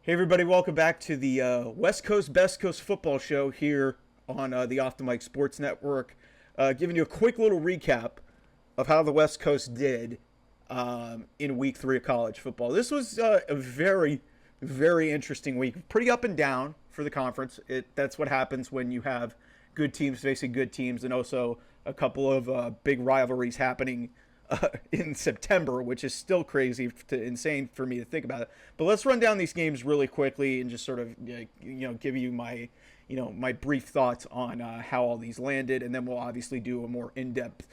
Hey everybody, welcome back to the West Coast Best Coast football show here on the Off the Mic Sports Network. Giving you a quick little recap of how the West Coast did in week 3 of college football. This was a very, very interesting week. Pretty up and down for the conference. That's what happens when you have good teams facing good teams, and also a couple of big rivalries happening in September, which is still crazy, insane for me to think about it. But let's run down these games really quickly and just sort of, give you my, my brief thoughts on how all these landed, and then we'll obviously do a more in-depth,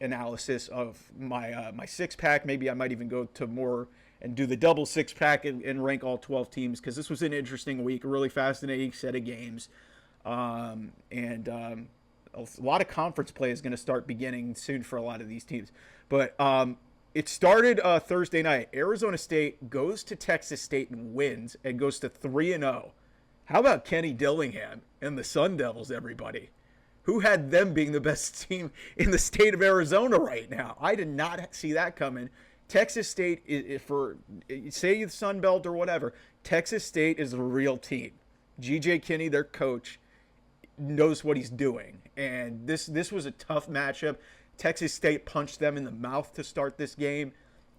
analysis of my six pack. Maybe I might even go to more and do the double six pack and rank all 12 teams, because this was an interesting week, a really fascinating set of games, a lot of conference play is going to start beginning soon for a lot of these teams. But it started Thursday night. Arizona State goes to Texas State and wins and goes to 3-0. How about Kenny Dillingham and the Sun Devils, everybody? Who had them being the best team in the state of Arizona right now? I did not see that coming. Texas State, for say the Sun Belt or whatever, Texas State is a real team. G.J. Kinney, their coach, knows what he's doing, and this was a tough matchup. Texas State punched them in the mouth to start this game,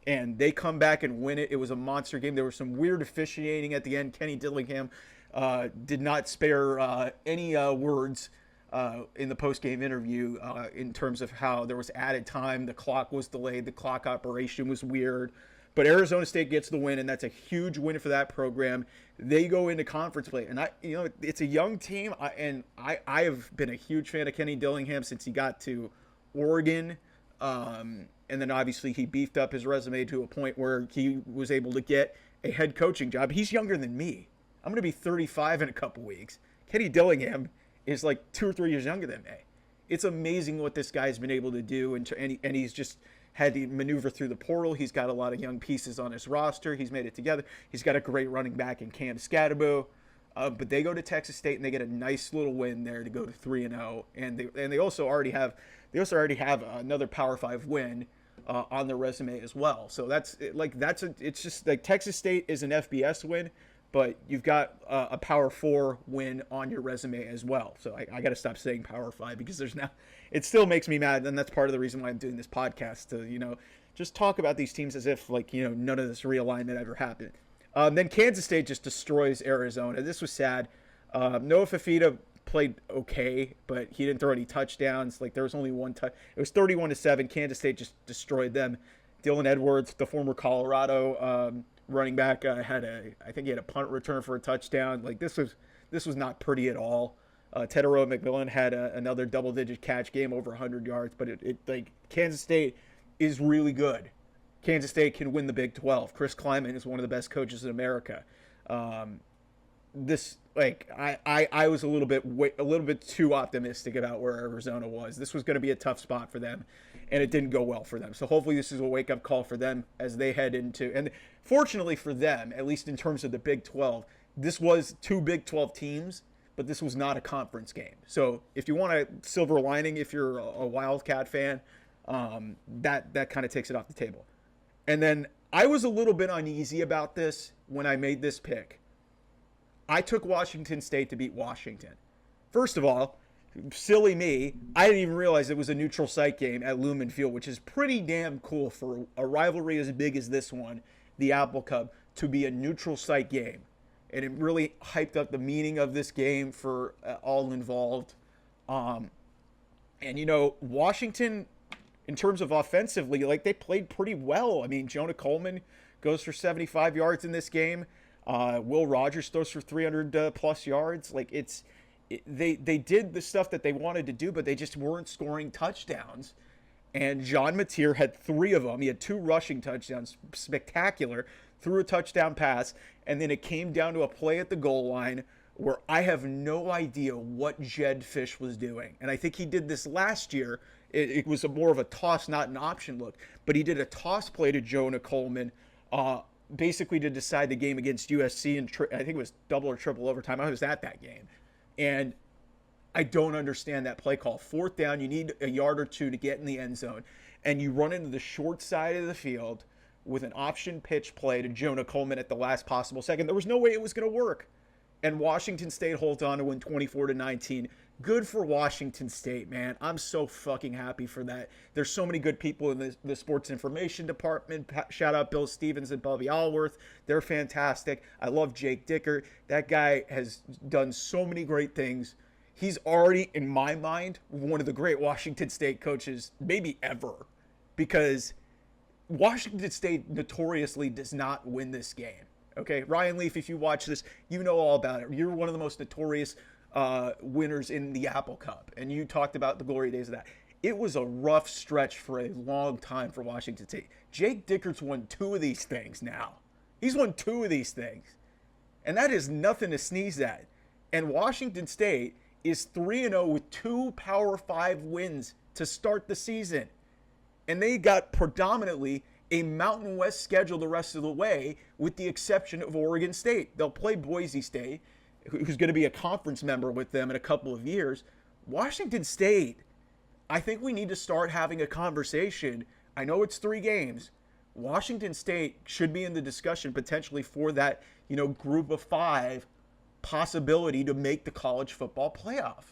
and they come back and win it. It was a monster game. There was some weird officiating at the end. Kenny Dillingham did not spare any words in the post-game interview in terms of how there was added time, the clock was delayed, the clock operation was weird. But Arizona State gets the win, and that's a huge win for that program. They go into conference play, and it's a young team, and I have been a huge fan of Kenny Dillingham since he got to Oregon, and then obviously he beefed up his resume to a point where he was able to get a head coaching job. He's younger than me. I'm going to be 35 in a couple weeks. Kenny Dillingham is like 2 or 3 years younger than me. It's amazing what this guy's been able to do, and he's just had to maneuver through the portal. He's got a lot of young pieces on his roster. He's made it together. He's got a great running back in Cam Scatterbo. But they go to Texas State and they get a nice little win there to go to 3-0. And they also already have another Power 5 win on their resume as well. So it's just like Texas State is an FBS win, but you've got a Power 4 win on your resume as well. So I got to stop saying Power 5 because it still makes me mad, and that's part of the reason why I'm doing this podcast, to, just talk about these teams as if, none of this realignment ever happened. Then Kansas State just destroys Arizona. This was sad. Noah Fafita played okay, but he didn't throw any touchdowns. There was only one touch. It was 31-7. Kansas State just destroyed them. Dylan Edwards, the former Colorado running back, I think he had a punt return for a touchdown. This was not pretty at all. Tedero McMillan had another double-digit catch game, over 100 yards. But Kansas State is really good. Kansas State can win the Big 12. Chris Kleiman is one of the best coaches in America. I was a little bit too optimistic about where Arizona was. This was going to be a tough spot for them, and it didn't go well for them. So hopefully this is a wake-up call for them as they head into, and fortunately for them, at least in terms of the Big 12, this was 2 Big 12 teams, but this was not a conference game. So if you want a silver lining, if you're a Wildcat fan, that kind of takes it off the table. And then I was a little bit uneasy about this when I made this pick. I took Washington State to beat Washington. First of all, silly me, I didn't even realize it was a neutral site game at Lumen Field, which is pretty damn cool for a rivalry as big as this one, the Apple Cup, to be a neutral site game. And it really hyped up the meaning of this game for all involved. Washington, in terms of offensively, they played pretty well. I mean, Jonah Coleman goes for 75 yards in this game. Will Rogers throws for 300 plus yards. They did the stuff that they wanted to do, but they just weren't scoring touchdowns. And John Mateer had 3 of them. He had 2 rushing touchdowns, spectacular, threw a touchdown pass, and then it came down to a play at the goal line where I have no idea what Jed Fish was doing. And I think he did this last year. It was more of a toss, not an option look. But he did a toss play to Jonah Coleman, basically to decide the game against USC. And I think it was double or triple overtime. I was at that game. And I don't understand that play call. 4th down, you need a yard or 2 to get in the end zone. And you run into the short side of the field with an option pitch play to Jonah Coleman at the last possible second. There was no way it was going to work. And Washington State holds on to win 24-19. Good for Washington State, man. I'm so fucking happy for that. There's so many good people in the sports information department. Shout out Bill Stevens and Bobby Allworth. They're fantastic. I love Jake Dicker. That guy has done so many great things. He's already, in my mind, one of the great Washington State coaches, maybe ever, because Washington State notoriously does not win this game. Okay, Ryan Leaf, if you watch this, you know all about it. You're one of the most notorious winners in the Apple Cup, and you talked about the glory days of that. It was a rough stretch for a long time for Washington State. Jake Dicker's won 2 of these things now. He's won 2 of these things, and that is nothing to sneeze at. And Washington State is 3-0 with 2 Power 5 wins to start the season. And they got predominantly a Mountain West schedule the rest of the way, with the exception of Oregon State. They'll play Boise State, who's going to be a conference member with them in a couple of years. Washington State, I think we need to start having a conversation. I know it's 3 games. Washington State should be in the discussion potentially for that, group of 5 possibility to make the college football playoff.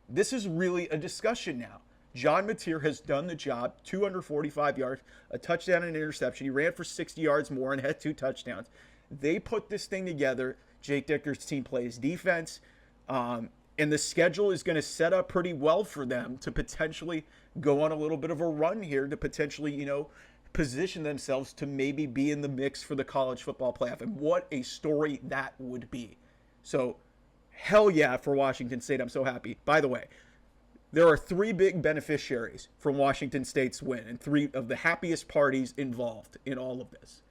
This is really a discussion now. John Mateer has done the job, 245 yards, a touchdown and an interception. He ran for 60 yards more and had 2 touchdowns. They put this thing together. Jake Dicker's team plays defense, and the schedule is going to set up pretty well for them to potentially go on a little bit of a run here to potentially, position themselves to maybe be in the mix for the college football playoff. And what a story that would be. So, hell yeah for Washington State. I'm so happy. By the way, there are 3 big beneficiaries from Washington State's win and 3 of the happiest parties involved in all of this.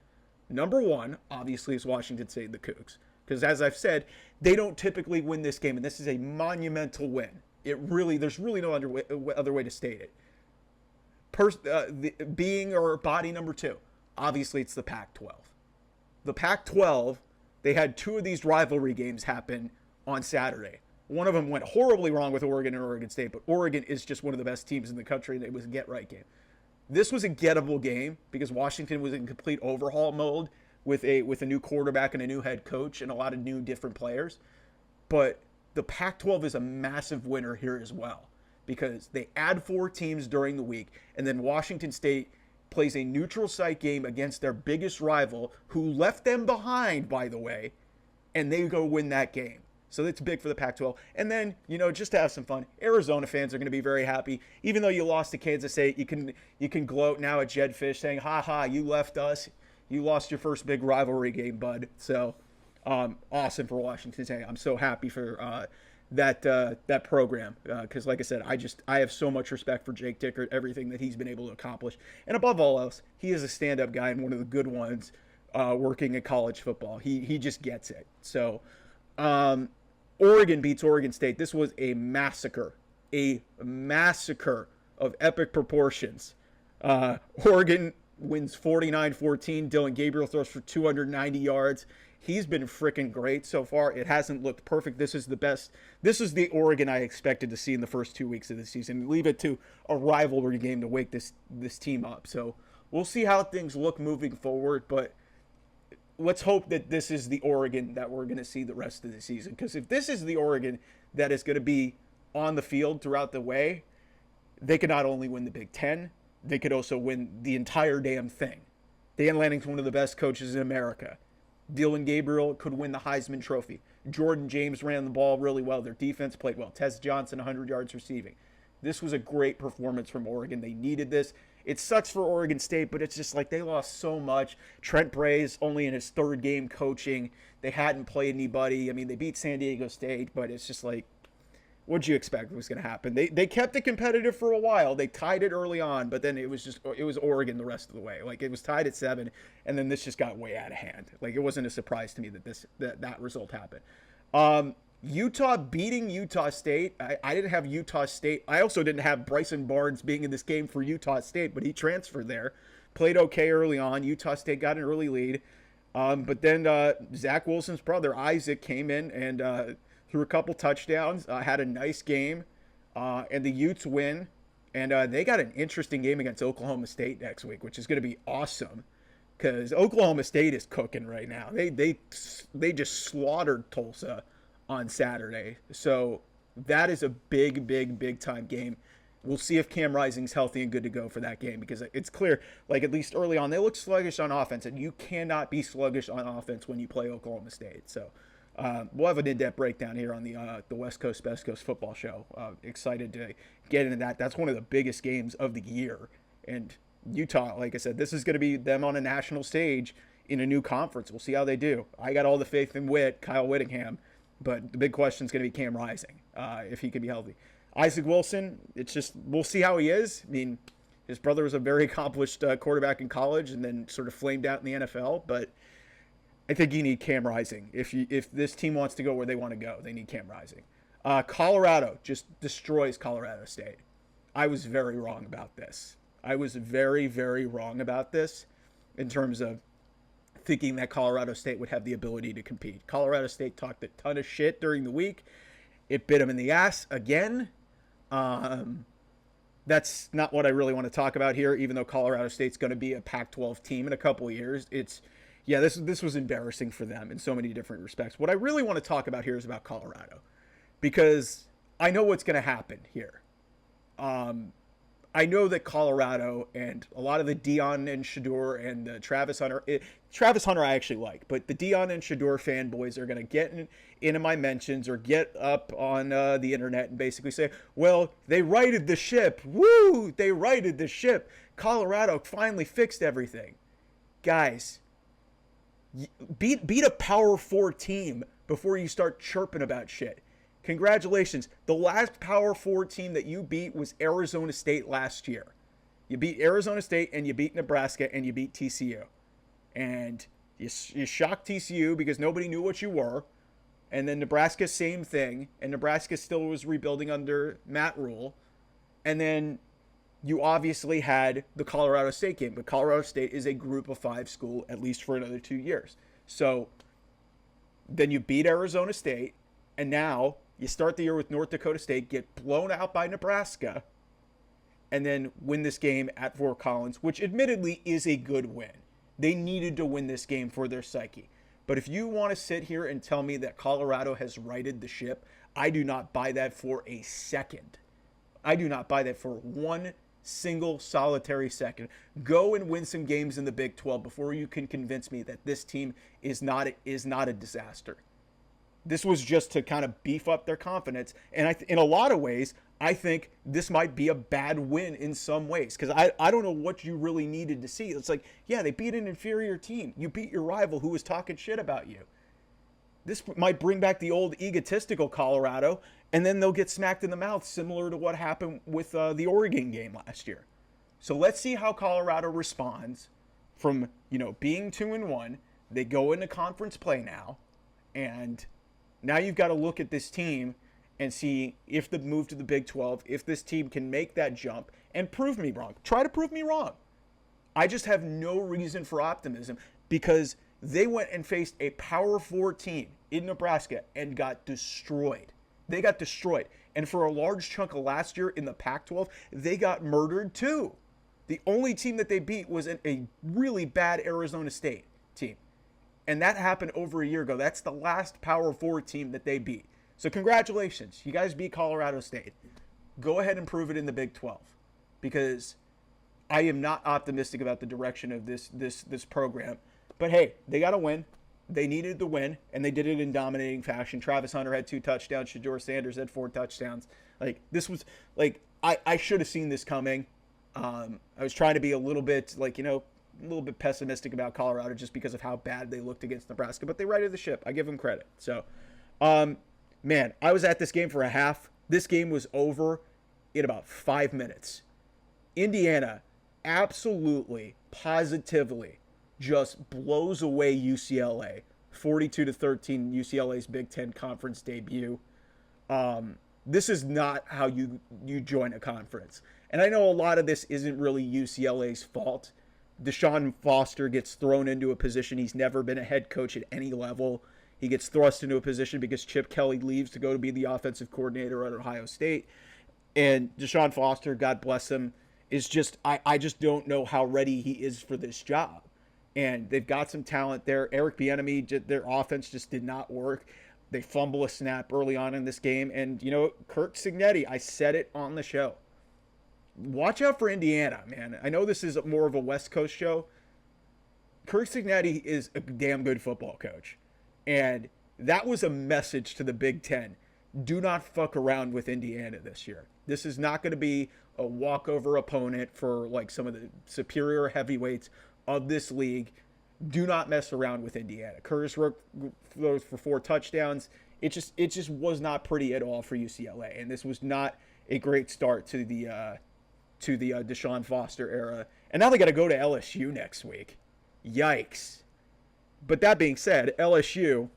Number 1, obviously, is Washington State and the Cougs. Because as I've said, they don't typically win this game, and this is a monumental win. There's really no other way to state it. Being or body number 2, obviously it's the Pac-12. The Pac-12, they had 2 of these rivalry games happen on Saturday. One of them went horribly wrong with Oregon and Oregon State, but Oregon is just one of the best teams in the country, and it was a get-right game. This was a gettable game because Washington was in complete overhaul mode with a new quarterback and a new head coach and a lot of new different players. But the Pac-12 is a massive winner here as well because they add 4 teams during the week, and then Washington State plays a neutral site game against their biggest rival, who left them behind, by the way, and they go win that game. So it's big for the Pac-12. And then, just to have some fun, Arizona fans are going to be very happy. Even though you lost to Kansas State, you can gloat now at Jed Fish saying, "Ha ha, you left us. You lost your first big rivalry game, bud." So awesome for Washington State. I'm so happy for that program because, like I said, I have so much respect for Jake Dicker, everything that he's been able to accomplish. And above all else, he is a stand-up guy and one of the good ones working at college football. He just gets it. So Oregon beats Oregon State. This was a massacre of epic proportions. Oregon wins 49-14. Dylan Gabriel throws for 290 yards. He's been freaking great so far. It hasn't looked perfect. This is the best. This is the Oregon I expected to see in the first 2 weeks of the season. Leave it to a rivalry game to wake this team up. So we'll see how things look moving forward, but let's hope that this is the Oregon that we're going to see the rest of the season. Because if this is the Oregon that is going to be on the field throughout the way, they could not only win the Big Ten, they could also win the entire damn thing. Dan Lanning's one of the best coaches in America. Dylan Gabriel could win the Heisman Trophy. Jordan James ran the ball really well. Their defense played well. Tez Johnson, 100 yards receiving. This was a great performance from Oregon. They needed this. It sucks for Oregon State, but it's just like they lost so much. Trent Bray's only in his 3rd game coaching. They hadn't played anybody. I mean, they beat San Diego State, but it's just like, what'd you expect was going to happen? They kept it competitive for a while. They tied it early on, but then it was Oregon the rest of the way. Like, it was tied at 7, and then this just got way out of hand. Like, it wasn't a surprise to me that that result happened. Utah beating Utah State. I didn't have Utah State. I also didn't have Bryson Barnes being in this game for Utah State, but he transferred there. Played okay early on. Utah State got an early lead. But then Zach Wilson's brother, Isaac, came in and threw a couple touchdowns. Had a nice game. And the Utes win. And they got an interesting game against Oklahoma State next week, which is going to be awesome. because Oklahoma State is cooking right now. They just slaughtered Tulsa on Saturday. So that is a big time game. We'll see if Cam Rising's healthy and good to go for that game, because it's clear, like, at least early on, they look sluggish on offense, and you cannot be sluggish on offense when you play Oklahoma State. So we'll have an in-depth breakdown here on the West Coast Best Coast football show. Excited to get into that. That's one of the biggest games of the year. And Utah, like I said, this is going to be them on a national stage in a new conference. We'll see how they do. I got all the faith in Kyle Whittingham, but the big question is going to be Cam Rising, if he can be healthy. Isaac Wilson, it's just, we'll see how he is. I mean, his brother was a very accomplished quarterback in college and then sort of flamed out in the NFL, but I think you need Cam Rising. If this team wants to go where they want to go, they need Cam Rising. Colorado just destroys Colorado State. I was very wrong about this. I was very, very wrong about this in terms of thinking that Colorado State would have the ability to compete. Colorado State talked a ton of shit during the week. It bit them in the ass again. That's not what I really want to talk about here, even though Colorado State's going to be a Pac-12 team in a couple of years. This was embarrassing for them in so many different respects. What I really want to talk about here is about Colorado, because I know what's going to happen here. I know that Colorado and a lot of the Deion and Shador and the Travis Hunter I actually like, but the Deion and Shador fanboys are going to get into my mentions or get up on the internet and basically say, well, they righted the ship. Woo! They righted the ship. Colorado finally fixed everything. Guys, beat a Power 4 team before you start chirping about shit. Congratulations. The last Power 4 team that you beat was Arizona State last year. You beat Arizona State and you beat Nebraska and you beat TCU. And you shocked TCU because nobody knew what you were. And then Nebraska, same thing. And Nebraska still was rebuilding under Matt Rule. And then you obviously had the Colorado State game. But Colorado State is a group of 5 school, at least for another 2 years. So then you beat Arizona State. And now you start the year with North Dakota State, get blown out by Nebraska, and then win this game at Fort Collins, which admittedly is a good win. They needed to win this game for their psyche. But if you want to sit here and tell me that Colorado has righted the ship, I do not buy that for a second. I do not buy that for one single solitary second. Go and win some games in the Big 12 before you can convince me that this team is not a disaster. This was just to kind of beef up their confidence. And in a lot of ways, I think this might be a bad win in some ways. Because I don't know what you really needed to see. It's like, yeah, they beat an inferior team. You beat your rival who was talking shit about you. This might bring back the old egotistical Colorado. And then they'll get smacked in the mouth, similar to what happened with the Oregon game last year. So let's see how Colorado responds from, being 2-1. They go into conference play now. And now you've got to look at this team and see if the move to the Big 12, if this team can make that jump and prove me wrong. Try to prove me wrong. I just have no reason for optimism because they went and faced a Power 4 team in Nebraska and got destroyed. They got destroyed. And for a large chunk of last year in the Pac-12, they got murdered too. The only team that they beat was a really bad Arizona State team. And that happened over a year ago. That's the last Power 4 team that they beat. So congratulations. You guys beat Colorado State. Go ahead and prove it in the Big 12. Because I am not optimistic about the direction of this program. But hey, they got to win. They needed the win, and they did it in dominating fashion. Travis Hunter had 2 touchdowns. Shador Sanders had 4 touchdowns. I should have seen this coming. I was trying to be a little bit a little bit pessimistic about Colorado just because of how bad they looked against Nebraska, but they righted the ship. I give them credit. So, man, I was at this game for a half. This game was over in about 5 minutes. Indiana absolutely, positively just blows away UCLA. 42-13, UCLA's Big Ten Conference debut. This is not how you join a conference. And I know a lot of this isn't really UCLA's fault. Deshaun Foster gets thrown into a position. He's never been a head coach at any level. He gets thrust into a position because Chip Kelly leaves to go to be the offensive coordinator at Ohio State. And Deshaun Foster, God bless him, is just, I just don't know how ready he is for this job. and they've got some talent there. Eric Bieniemy, their offense just did not work. They fumble a snap early on in this game, and Kirk Cignetti, I said it on the show. Watch out for Indiana, man. I know this is more of a West Coast show. Kirk Cignetti is a damn good football coach, and that was a message to the Big Ten. Do not fuck around with Indiana this year. This is not going to be a walkover opponent for like some of the superior heavyweights of this league. Do not mess around with Indiana. Curtis throws for 4 touchdowns. It just was not pretty at all for UCLA, and this was not a great start to the Deshaun Foster era. And now they got to go to LSU next week. Yikes! But that being said, LSU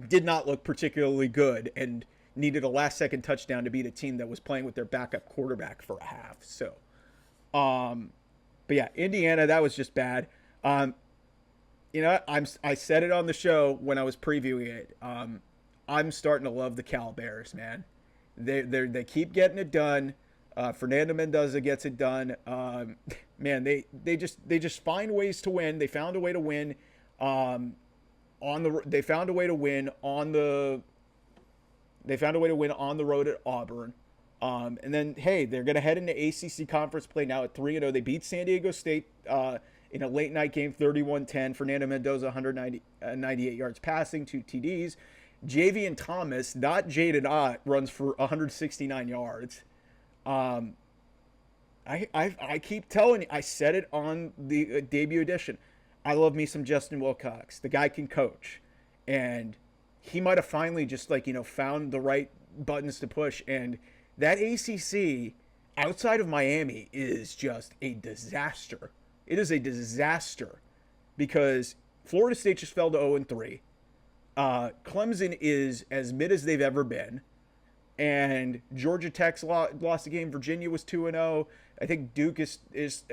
did not look particularly good and needed a last-second touchdown to beat a team that was playing with their backup quarterback for a half. So, but yeah, Indiana, that was just bad. I said it on the show when I was previewing it. I'm starting to love the Cal Bears, man. They keep getting it done. Fernando Mendoza gets it done. Man, they just find ways to win. They found a way to win. They found a way to win on the road at Auburn. And then, hey, they're going to head into ACC conference play now at 3-0. They beat San Diego State in a late night game, 31-10. Fernando Mendoza, 198 yards passing, 2 TDs. Javian Thomas, not Jaden Ott, runs for 169 yards. I keep telling you, I said it on the debut edition. I love me some Justin Wilcox. The guy can coach. And he might have finally just found the right buttons to push. And that ACC outside of Miami is just a disaster. It is a disaster because Florida State just fell to 0-3. Clemson is as mid as they've ever been. And Georgia Tech's lost a game. Virginia was 2-0. I think Duke is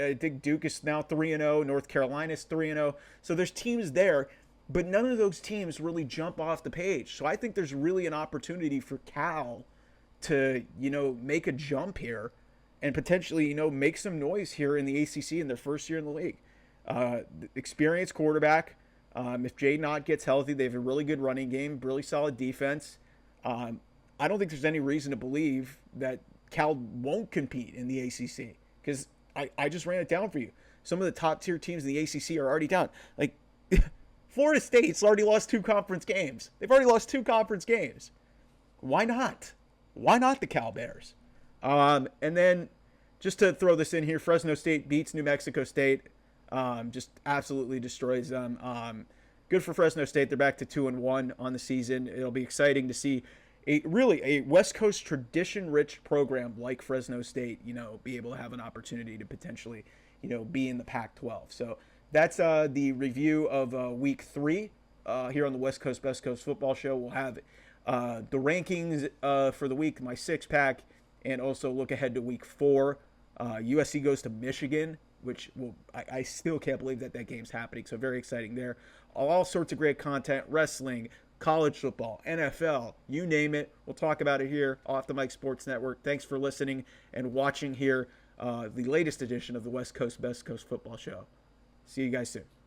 now 3-0. North Carolina's 3-0. So there's teams there, but none of those teams really jump off the page. So I think there's really an opportunity for Cal to make a jump here and potentially make some noise here in the ACC in their first year in the league. Experienced quarterback. If Jaden Ott gets healthy, they have a really good running game, really solid defense. I don't think there's any reason to believe that Cal won't compete in the ACC because I just ran it down for you. Some of the top tier teams in the ACC are already down. Like Florida State's already lost 2 conference games. They've already lost 2 conference games. Why not? Why not the Cal Bears? And then just to throw this in here, Fresno State beats New Mexico State. Just absolutely destroys them. Good for Fresno State. They're back to 2-1 on the season. It'll be exciting to see a West Coast tradition-rich program like Fresno State, be able to have an opportunity to potentially, be in the Pac-12. So that's the review of Week 3 here on the West Coast Best Coast Football Show. We'll have the rankings for the week, my 6-pack, and also look ahead to Week 4. USC goes to Michigan, which I still can't believe that game's happening. So very exciting there. All sorts of great content, wrestling, college football, NFL, you name it. We'll talk about it here off the Mike Sports Network. Thanks for listening and watching here the latest edition of the West Coast Best Coast Football Show. See you guys soon.